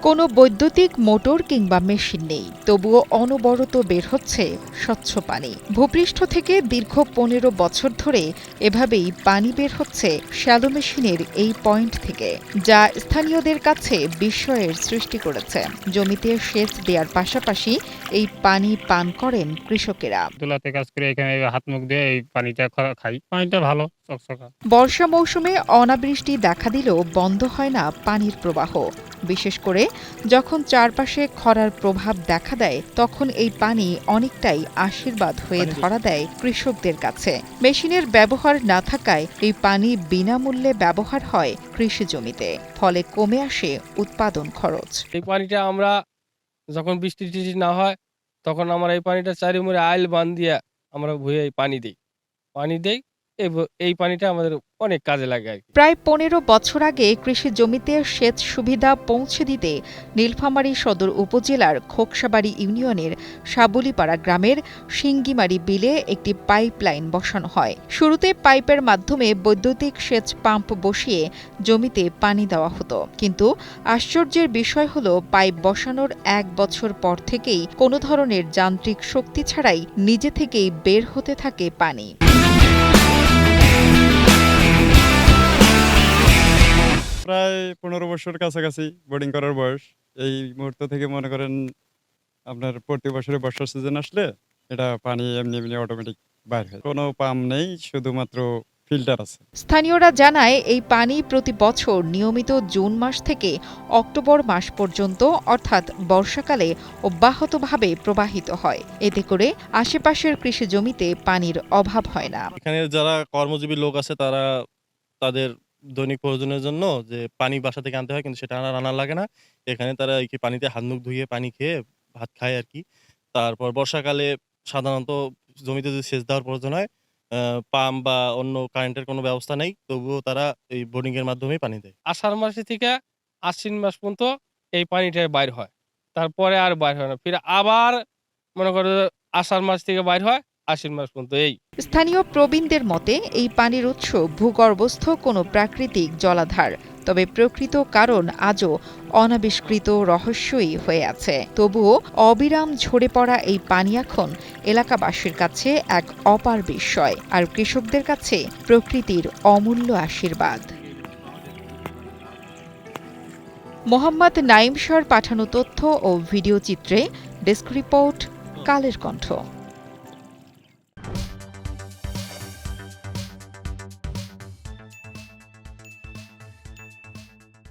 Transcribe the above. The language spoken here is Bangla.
কোনো বৈদ্যুতিক মোটর কিংবা মেশিন নেই, তবুও অনবরত বের হচ্ছে স্বচ্ছ পানি। ভূপৃষ্ঠ থেকে দীর্ঘ ১৫ বছর ধরে এভাবেই পানি বের হচ্ছে শ্যালো মেশিনের এই পয়েন্ট থেকে, যা স্থানীয়দের কাছে বিস্ময়ের সৃষ্টি করেছে। জমিতে সেচ দেওয়ার পাশাপাশি এই পানি পান করেন কৃষকেরা। চুলাতে কাজ করে এখানে হাত মুখ দিয়ে এই পানিটা খাই। পানিটা ভালো, চকচকা। বর্ষা মৌসুমে অনাবৃষ্টি দেখা দিলেও বন্ধ হয় না পানির প্রবাহ। বিশেষ করে যখন চারপাশে খরার প্রভাব দেখা দেয়, তখন এই পানি অনেকটাই আশীর্বাদ হয়ে ধরা দেয় কৃষকদের কাছে। মেশিনের ব্যবহার না থাকায় এই পানি বিনামূল্যে ব্যবহার হয় কৃষি জমিতে, ফলে কমে আসে উৎপাদন খরচ। এই পানিটা আমরা যখন বৃষ্টি টিষ্টি না হয়, তখন আমরা এই পানিটা চারিমুড়ে আইল বান দিয়া আমরা ভুঁইয়ে পানি দেই। এই পানিটা আমাদের অনেক কাজে লাগে আর কি। প্রায় ১৫ বছর আগে কৃষি জমিতে সেচ সুবিধা পৌঁছে দিতে নীলফামারী সদর উপজেলার খোকসাবাড়ি ইউনিয়নের সাবুলিপাড়া গ্রামের সিঙ্গিমারি বিলে একটি পাইপলাইন বসানো হয়। শুরুতে পাইপের মাধ্যমে বৈদ্যুতিক সেচ পাম্প বসিয়ে জমিতে পানি দেওয়া হতো, কিন্তু আশ্চর্যের বিষয় হলো পাইপ বসানোর ১ বছর পর থেকেই কোনো ধরনের যান্ত্রিক শক্তি ছাড়াই নিজে থেকেই বের হতে থাকে পানি। প্রায় ১৫ বছর কাছাকাছি বোর্ডিং করার বয়স। এই মুহূর্ত থেকে মনে করেন আপনার প্রতি বছরে বর্ষার সিজন আসলে এটা পানি এমনি এমনি অটোমেটিক বাইর হয়। কোনো পাম্প নেই, শুধুমাত্র ফিল্টার আছে। স্থানীয়রা জানায় এই পানি প্রতি বছর নিয়মিত জুন মাস থেকে অক্টোবর মাস পর্যন্ত অর্থাৎ বর্ষাকালে অব্যাহতভাবে প্রবাহিত হয়। এতে করে আশেপাশের কৃষি জমিতে পানির অভাব হয় না। এখানে যারা কর্মজীবী লোক আছে তারা তাদের দৈনিক প্রয়োজনের জন্য যে পানি বাসা থেকে আনতে হয়, কিন্তু সেটা আনা লাগে না। এখানে তারা এই পানিতে হাত মুখ ধুয়ে পানি খেয়ে ভাত খায় আরকি। তারপর বর্ষাকালে সাধারণত জমিতে যদি সেচ দেওয়ার প্রয়োজন হয়, পাম্প বা অন্য কারেন্টের কোনো ব্যবস্থা নেই। তবুও তারা এই বোরিং এর মাধ্যমেই পানি দেয়। আষাঢ় মাসে থেকে আশ্বিন মাস পর্যন্ত এই পানিটা বাইর হয়। তারপরে আর বাইর হয় না। ফির আবার মনে করো আষাঢ় মাস থেকে বাইর হয় আশ্বিন মাস পর্যন্ত এই। স্থানীয় প্রবীণদের মতে এই পানির উৎস ভূগর্ভস্থ কোনো প্রাকৃতিক জলাধার, তবে প্রকৃত কারণ আজও অনাবিষ্কৃত রহস্যই হয়ে আছে। তবুও অবিরাম ঝরে পড়া এই পানি এখন এলাকাবাসীর কাছে এক অপার বিস্ময়, আর কৃষকদের কাছে প্রকৃতির অমূল্য আশীর্বাদ। মোহাম্মদ নাঈম শাহর পাঠানো তথ্য ও ভিডিও চিত্রে ডেস্ক রিপোর্ট, কালের কণ্ঠ।